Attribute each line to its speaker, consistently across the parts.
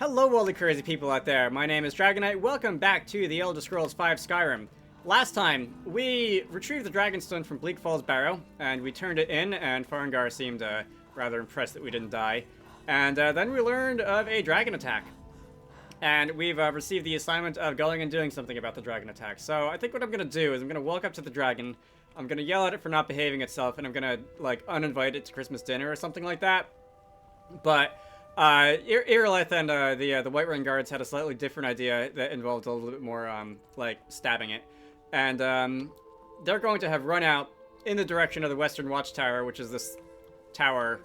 Speaker 1: Hello, all the crazy people out there. My name is Dragonite. Welcome back to the Elder Scrolls V Skyrim. Last time, we retrieved the Dragonstone from Bleak Falls Barrow, and we turned it in, and Farengar seemed rather impressed that we didn't die. And then we learned of a dragon attack. And we've received the assignment of going and doing something about the dragon attack. So I think what I'm going to do is I'm going to walk up to the dragon, I'm going to yell at it for not behaving itself, and I'm going to, like, uninvite it to Christmas dinner or something like that. But Irileth and the White Ring Guards had a slightly different idea that involved a little bit more, like, stabbing it. And they're going to have run out in the direction of the Western Watchtower, which is this tower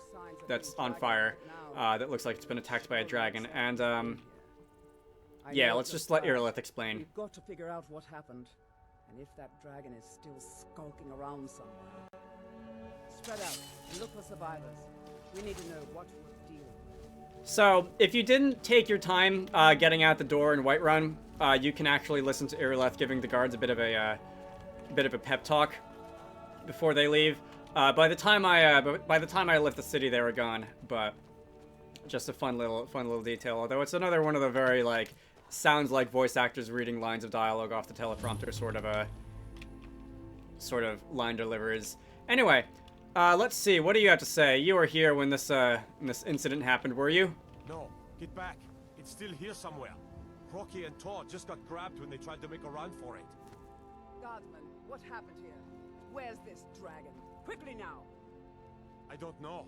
Speaker 1: that's on fire, that looks like it's been attacked by a dragon. And, yeah, let's just let Irileth explain.
Speaker 2: We've got to figure out what happened, and if that dragon is still skulking around somewhere. Spread out and look for survivors. We need to know what we're dealing with.
Speaker 1: So, if you didn't take your time getting out the door in Whiterun, you can actually listen to Irileth giving the guards a bit of a pep talk before they leave. By the time I left the city, they were gone. But just a fun little detail. Although it's another one of the very like sounds like voice actors reading lines of dialogue off the teleprompter sort of line deliveries. Anyway. Let's see. What do you have to say? You were here when this incident happened, were you?
Speaker 3: No. Get back. It's still here somewhere. Crocky and Todd just got grabbed when they tried to make a run for it.
Speaker 2: Guardsman, what happened here? Where's this dragon? Quickly now!
Speaker 3: I don't know.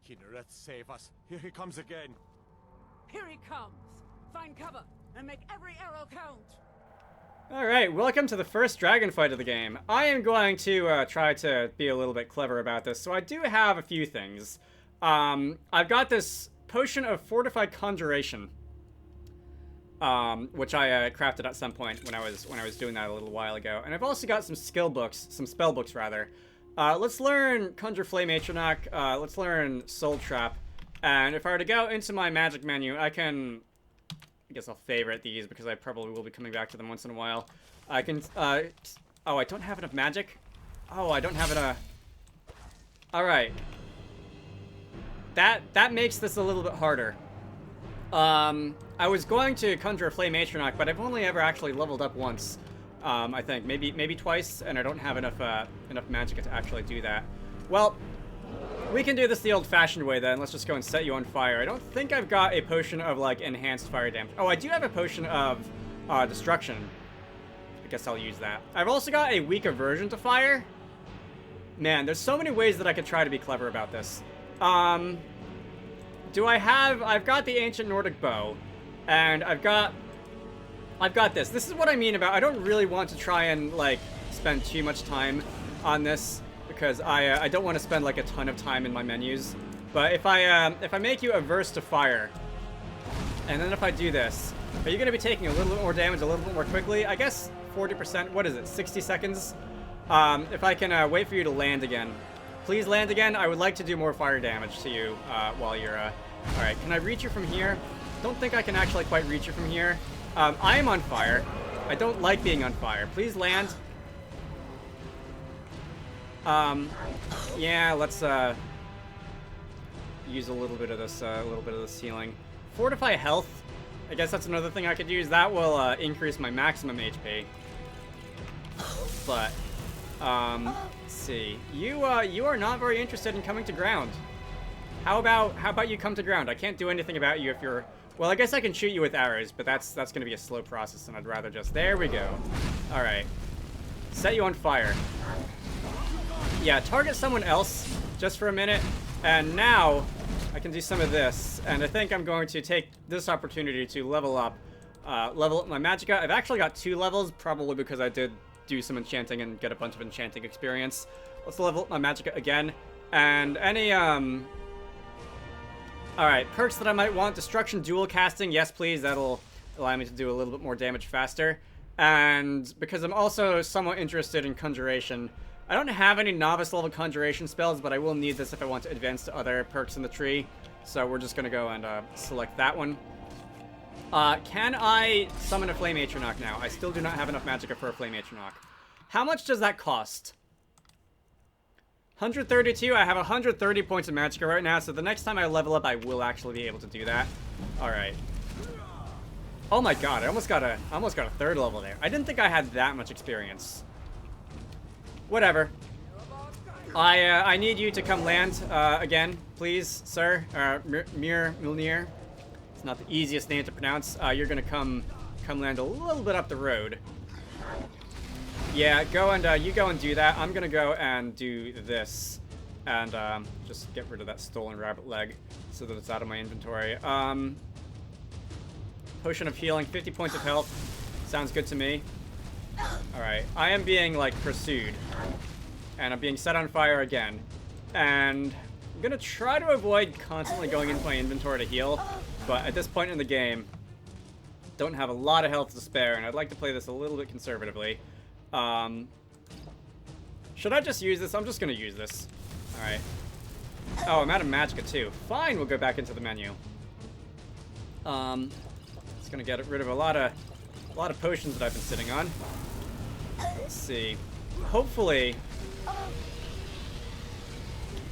Speaker 3: Kinnereth, save us. Here he comes again.
Speaker 2: Here he comes! Find cover and make every arrow count!
Speaker 1: Alright, welcome to the first dragon fight of the game. I am going to try to be a little bit clever about this, so I do have a few things. I've got this potion of fortified conjuration, which I crafted at some point when I was doing that a little while ago. And I've also got some spell books rather. Let's learn Conjure Flame Atronach, let's learn Soul Trap, and if I were to go into my magic menu, I guess I'll favorite these because I probably will be coming back to them once in a while. I can, oh, I don't have enough magic? Oh, I don't have enough. Alright. That makes this a little bit harder. I was going to conjure a Flame Atronach, but I've only ever actually leveled up once. I think. Maybe twice, and I don't have enough magic to actually do that. Well, we can do this the old-fashioned way, then. Let's just go and set you on fire. I don't think I've got a potion of, like, enhanced fire damage. Oh, I do have a potion of destruction. I guess I'll use that. I've also got a weak aversion to fire. Man, there's so many ways that I could try to be clever about this. I've got the Ancient Nordic Bow, and I've got this. This is what I mean about, I don't really want to try and, like, spend too much time on this, because I don't want to spend like a ton of time in my menus. But if I make you averse to fire, and then if I do this, are you going to be taking a little bit more damage a little bit more quickly? I guess 40%, what is it, 60 seconds? If I can wait for you to land again. Please land again. I would like to do more fire damage to you while you're, alright, can I reach you from here? Don't think I can actually quite reach you from here. I am on fire. I don't like being on fire. Please land. Yeah, let's, use a little bit of this healing. Fortify health. I guess that's another thing I could use. That will, increase my maximum HP. But, let's see. You are not very interested in coming to ground. How about you come to ground? I can't do anything about you if you're, well, I guess I can shoot you with arrows, but that's gonna be a slow process, and I'd rather just, there we go. Alright. Set you on fire. Yeah, target someone else just for a minute, and now I can do some of this, and I think I'm going to take this opportunity to level up my magicka. I've actually got 2 levels, probably because I did do some enchanting and get a bunch of enchanting experience. Let's level up my magicka again, and any, alright, perks that I might want. Destruction dual casting, yes please, that'll allow me to do a little bit more damage faster, and because I'm also somewhat interested in conjuration, I don't have any novice level conjuration spells, but I will need this if I want to advance to other perks in the tree. So we're just gonna go and select that one. Can I summon a Flame Atronach now? I still do not have enough magicka for a Flame Atronach. How much does that cost? 132, I have 130 points of magicka right now, so the next time I level up, I will actually be able to do that. Alright. Oh my god, I almost got a 3rd level there. I didn't think I had that much experience. Whatever. I need you to come land again, please, sir. Milnir. It's not the easiest name to pronounce. You're gonna come land a little bit up the road. Yeah, go and you go and do that. I'm gonna go and do this, and just get rid of that stolen rabbit leg so that it's out of my inventory. Potion of healing, 50 points of health. Sounds good to me. All right, I am being like pursued. And I'm being set on fire again. And I'm gonna try to avoid constantly going into my inventory to heal. But at this point in the game, don't have a lot of health to spare, and I'd like to play this a little bit conservatively. Should I just use this? I'm just gonna use this. Alright. Oh, I'm out of magicka too. Fine, we'll go back into the menu. It's gonna get rid of a lot of potions that I've been sitting on. Let's see. Hopefully...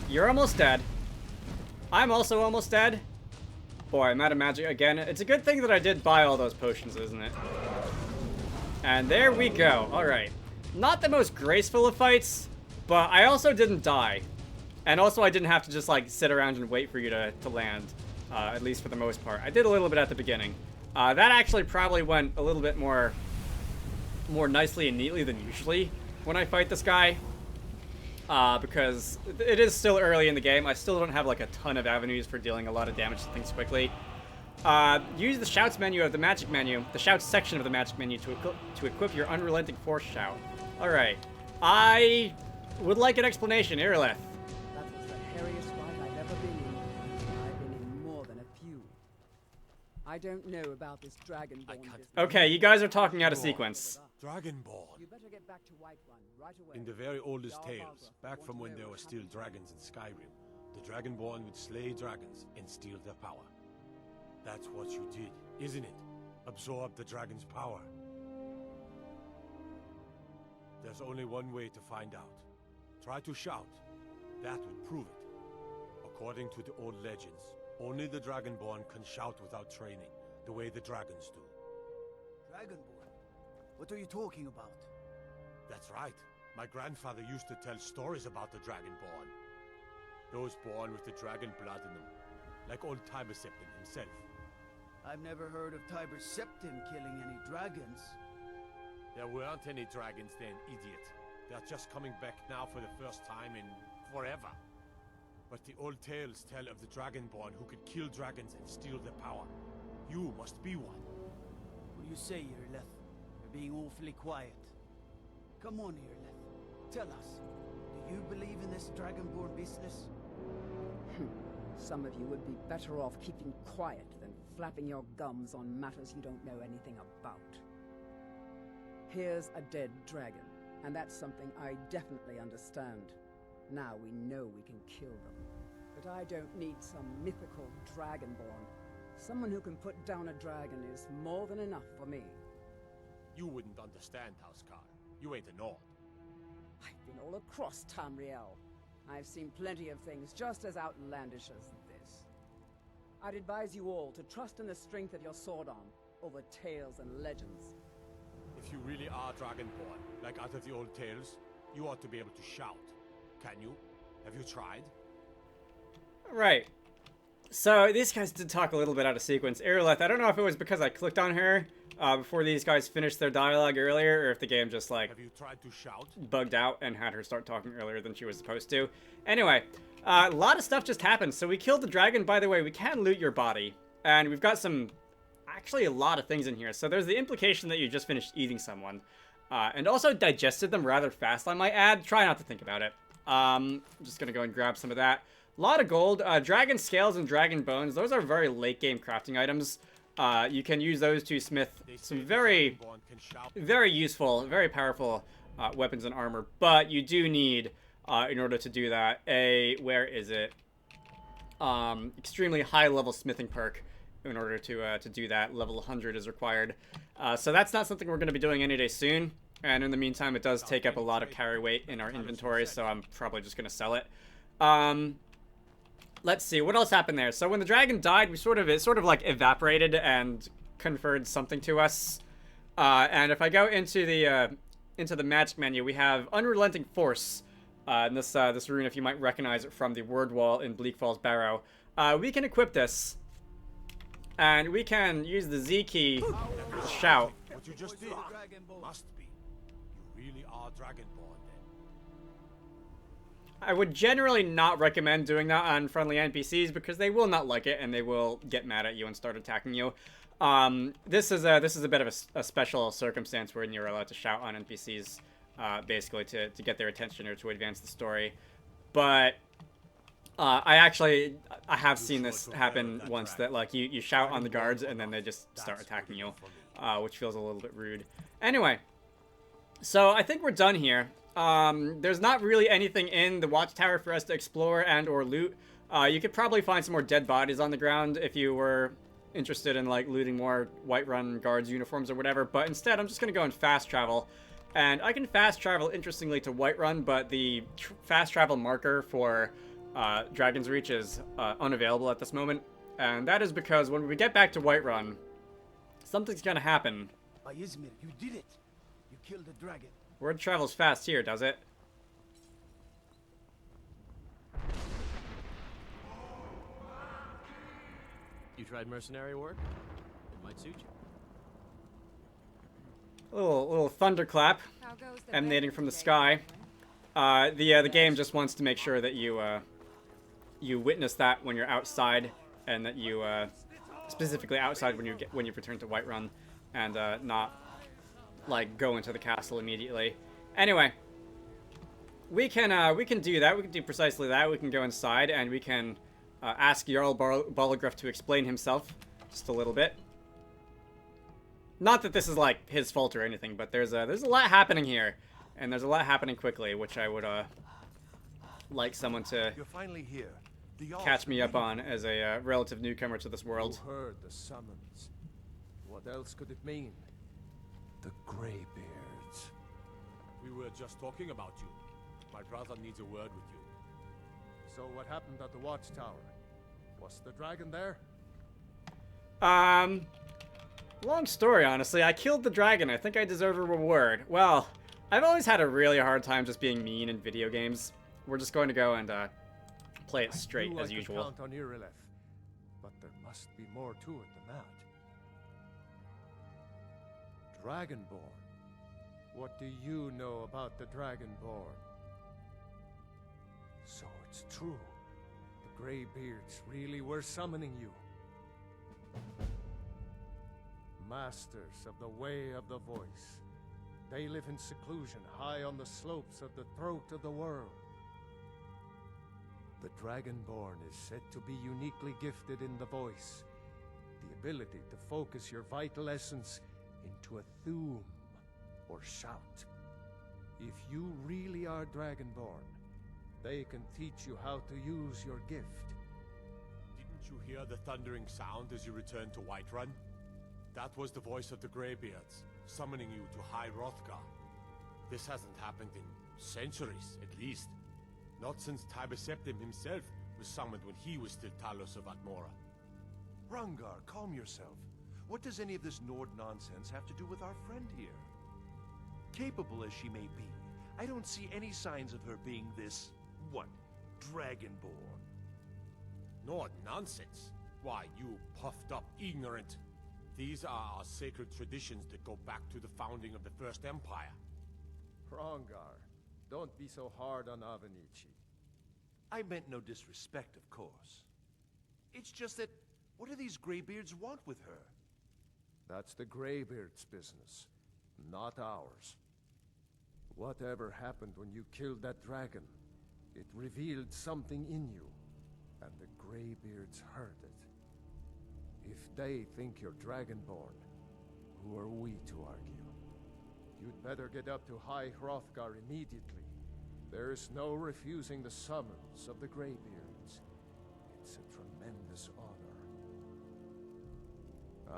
Speaker 1: You're almost dead. I'm also almost dead. Boy, I'm out of magic again. It's a good thing that I did buy all those potions, isn't it? And there we go. Alright. Not the most graceful of fights, but I also didn't die. And also I didn't have to just, like, sit around and wait for you to land. At least for the most part. I did a little bit at the beginning. That actually probably went a little bit more nicely and neatly than usually when I fight this guy. Because it is still early in the game. I still don't have like a ton of avenues for dealing a lot of damage to things quickly. Use the shouts menu of the magic menu, the shouts section of the magic menu to equip your unrelenting force shout. Alright. I would like an explanation, Irileth.
Speaker 2: That was the hairiest fight I've ever been in. I've been in more than a few. I don't know about this dragonborn business.
Speaker 1: Okay, you guys are talking out of sequence.
Speaker 3: Dragonborn.
Speaker 2: You better get back to Whiterun right away.
Speaker 3: In the very oldest tales, back from when there were still dragons in Skyrim, the Dragonborn would slay dragons and steal their power. That's what you did, isn't it? Absorb the dragon's power. There's only one way to find out. Try to shout. That would prove it. According to the old legends, only the Dragonborn can shout without training, the way the dragons do.
Speaker 4: Dragonborn? What are you talking about?
Speaker 3: That's right. My grandfather used to tell stories about the Dragonborn. Those born with the dragon blood in them, like old Tiber Septim himself.
Speaker 4: I've never heard of Tiber Septim killing any dragons.
Speaker 3: There weren't any dragons then, idiot. They're just coming back now for the first time in forever. But the old tales tell of the Dragonborn who could kill dragons and steal their power. You must be one.
Speaker 4: What do you say, Irileth? You're being awfully quiet. Come on, Irileth. Tell us, do you believe in this Dragonborn business?
Speaker 2: Some of you would be better off keeping quiet than flapping your gums on matters you don't know anything about. Here's a dead dragon, and that's something I definitely understand. Now we know we can kill them. But I don't need some mythical dragonborn. Someone who can put down a dragon is more than enough for me.
Speaker 3: You wouldn't understand, Housecar. You ain't a Nord.
Speaker 2: I've been all across Tamriel. I've seen plenty of things just as outlandish as this. I'd advise you all to trust in the strength of your sword arm over tales and legends.
Speaker 3: If you really are Dragonborn, like out of the old tales, you ought to be able to shout. Can you? Have you tried?
Speaker 1: Right. So these guys did talk a little bit out of sequence. Irileth, I don't know if it was because I clicked on her before these guys finished their dialogue earlier, or if the game just like
Speaker 3: Have you tried to shout?
Speaker 1: bugged out and had her start talking earlier than she was supposed to. Anyway, a lot of stuff just happened. So we killed the dragon. By the way, we can loot your body, and we've got actually a lot of things in here. So there's the implication that you just finished eating someone, and also digested them rather fast, I might add. Try not to think about it. I'm just gonna go and grab some of that. A lot of gold, dragon scales and dragon bones. Those are very late game crafting items. You can use those to smith some very useful, very powerful weapons and armor. But you do need, in order to do that, where is it? Extremely high level smithing perk. In order to do that, level 100 is required. So that's not something we're going to be doing any day soon. And in the meantime, it does take up a lot of carry weight in our inventory, so I'm probably just going to sell it. Let's see, what else happened there? So when the dragon died, it sort of like evaporated and conferred something to us. And if I go into the magic menu, we have Unrelenting Force. And this rune, if you might recognize it from the word wall in Bleak Falls Barrow. We can equip this, and we can use the Z key to shout.
Speaker 3: What you just did must be. You really are Dragonborn then.
Speaker 1: I would generally not recommend doing that on friendly NPCs because they will not like it and they will get mad at you and start attacking you. This is a bit of a special circumstance wherein you're allowed to shout on NPCs, basically to get their attention or to advance the story. But I have seen this happen once, that like you shout on the guards and then they just start attacking you, which feels a little bit rude. Anyway, so I think we're done here. There's not really anything in the watchtower for us to explore and or loot. You could probably find some more dead bodies on the ground if you were interested in like looting more Whiterun guards uniforms or whatever, but instead I'm just gonna go and fast travel. And I can fast travel, interestingly, to Whiterun, but the fast travel marker for Dragon's Reach is unavailable at this moment. And that is because when we get back to Whiterun, something's gonna happen.
Speaker 4: Ysmir, you did it. You killed the dragon.
Speaker 1: Word travels fast here, does it?
Speaker 5: You tried mercenary work? It might suit you.
Speaker 1: A little thunderclap emanating from the sky. The game just wants to make sure that you witness that when you're outside, and that you specifically outside when you return to Whiterun, and not like go into the castle immediately. Anyway, we can do that. We can do precisely that. We can go inside and we can ask Jarl Balagruff to explain himself just a little bit. Not that this is like his fault or anything, but there's a lot happening here, and there's a lot happening quickly, which I would like someone to
Speaker 6: You're finally here.
Speaker 1: catch me up on as a relative newcomer to this world.
Speaker 6: You heard the summons. What else could it mean? The Greybeards.
Speaker 3: We were just talking about you. My brother needs a word with you.
Speaker 6: So what happened at the watchtower? Was the dragon there?
Speaker 1: Long story, honestly. I killed the dragon. I think I deserve a reward. Well, I've always had a really hard time just being mean in video games. We're just going to go and play it straight as usual.
Speaker 6: I count on Irileth, but there must be more to it than that. Dragonborn. What do you know about the Dragonborn? So it's true. The Greybeards really were summoning you. Masters of the Way of the Voice. They live in seclusion high on the slopes of the throat of the world. The Dragonborn is said to be uniquely gifted in the voice, the ability to focus your vital essence into a thume, or shout. If you really are Dragonborn, they can teach you how to use your gift.
Speaker 3: Didn't you hear the thundering sound as you returned to Whiterun? That was the voice of the Greybeards, summoning you to High Hrothgar. This hasn't happened in centuries, at least. Not since Tiber Septim himself was summoned when he was still Talos of Atmora.
Speaker 6: Hrongar, calm yourself. What does any of this Nord nonsense have to do with our friend here? Capable as she may be, I don't see any signs of her being this, Dragonborn.
Speaker 3: Nord nonsense? Why, you puffed up ignorant. These are our sacred traditions that go back to the founding of the First Empire.
Speaker 6: Hrongar, don't be so hard on Avenici. I meant no disrespect, of course. It's just that, what do these Greybeards want with her? That's the Greybeards' business, not ours. Whatever happened when you killed that dragon, it revealed something in you, and the Greybeards heard it. If they think you're Dragonborn, who are we to argue? You'd better get up to High Hrothgar immediately. There's no refusing the summons of the Greybeards. It's a tremendous honor.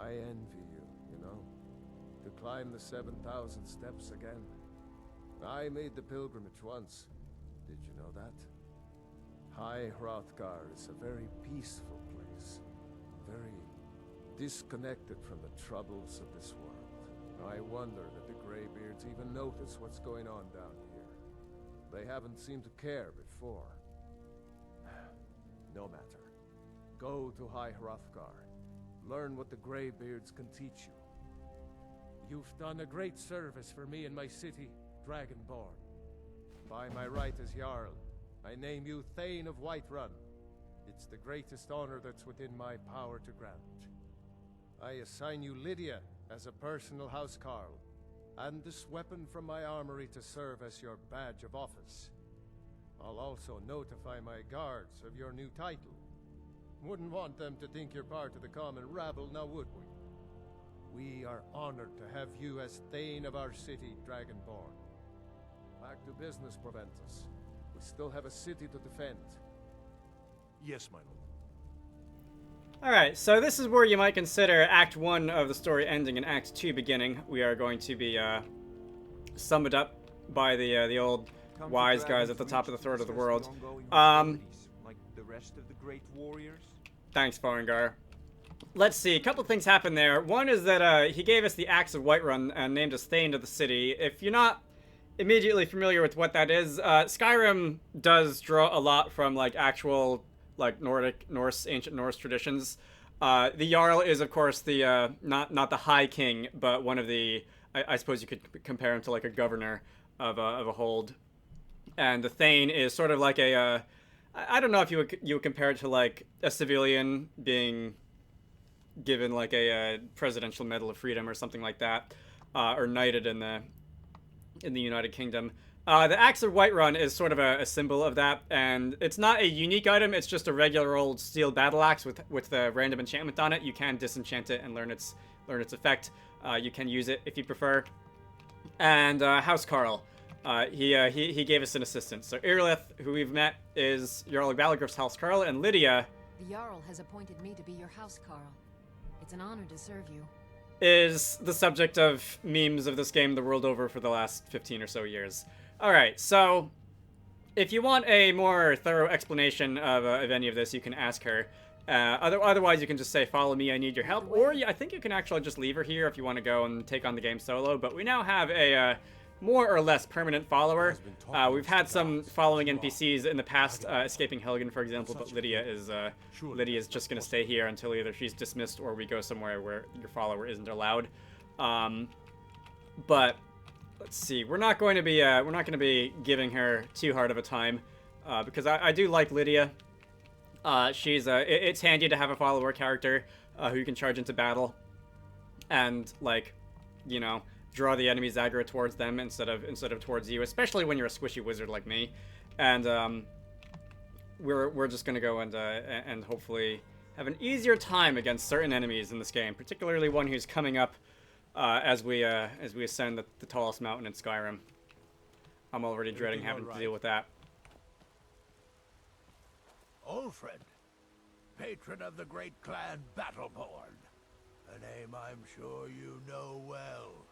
Speaker 6: I envy you, you know. to climb the 7,000 steps again. I made the pilgrimage once. Did you know that? High Hrothgar is a very peaceful place. Very disconnected from the troubles of this world. I wonder that the Greybeards even notice what's going on down here. They haven't seemed to care before. No matter. Go to High Hrothgar. Learn what the Greybeards can teach you. You've done a great service for me and my city, Dragonborn. By my right as Jarl, I name you Thane of Whiterun. It's the greatest honor that's within my power to grant. I assign you Lydia as a personal housecarl, and this weapon from my armory to serve as your badge of office. I'll also notify my guards of your new title. Wouldn't want them to think you're part of the common rabble, now would we? We are honored to have you as Thane of our city, Dragonborn. Back to business, Proventus. We still have a city to defend.
Speaker 3: Yes, my lord.
Speaker 1: Alright, so this is where you might consider Act 1 of the story ending and Act 2 beginning. We are going to be summed up by the old wise guys at the top of the throat of the world.
Speaker 7: Like the rest of the great warriors.
Speaker 1: Thanks, Farengar. Let's see, a couple things happened there. One is that he gave us the Axe of Whiterun and named us Thane of the city. If you're not immediately familiar with what that is, Skyrim does draw a lot from like actual like Norse, ancient Norse traditions. The Jarl is of course the not the High King, but one of the I suppose you could compare him to like a governor of a hold. And the Thane is sort of like a I don't know if you would compare it to like a civilian being given like a presidential medal of freedom or something like that, or knighted in the United Kingdom. The Axe of Whiterun is sort of a symbol of that, and it's not a unique item. It's just a regular old steel battle axe with the random enchantment on it. You can disenchant it and learn its effect. You can use it if you prefer. And Housecarl, he gave us an assistant. So Irilith, who we've met, is Jarl of Balagriff's Housecarl, and Lydia,
Speaker 8: The Jarl has appointed me to be your housecarl. It's an honor to serve you.
Speaker 1: is the subject of memes of this game the world over for the last 15 or so years. Alright, so if you want a more thorough explanation of any of this, you can ask her. Otherwise, you can just say, follow me, I need your help. Or I think you can actually just leave her here if you want to go and take on the game solo. But we now have a more or less permanent follower. We've had some following NPCs in the past, escaping Helgen, for example, but Lydia is just going to stay here until either she's dismissed or we go somewhere where your follower isn't allowed. But let's see, we're not going to be giving her too hard of a time, because I do like Lydia. It's handy to have a follower character who you can charge into battle and, like, you know, draw the enemy's aggro towards them instead of towards you, especially when you're a squishy wizard like me. And we're just gonna go and hopefully have an easier time against certain enemies in this game, particularly one who's coming up as we ascend the tallest mountain in Skyrim. I'm already dreading having to deal with that.
Speaker 3: Old friend, patron of the great clan Battleborn, a name I'm sure you know well.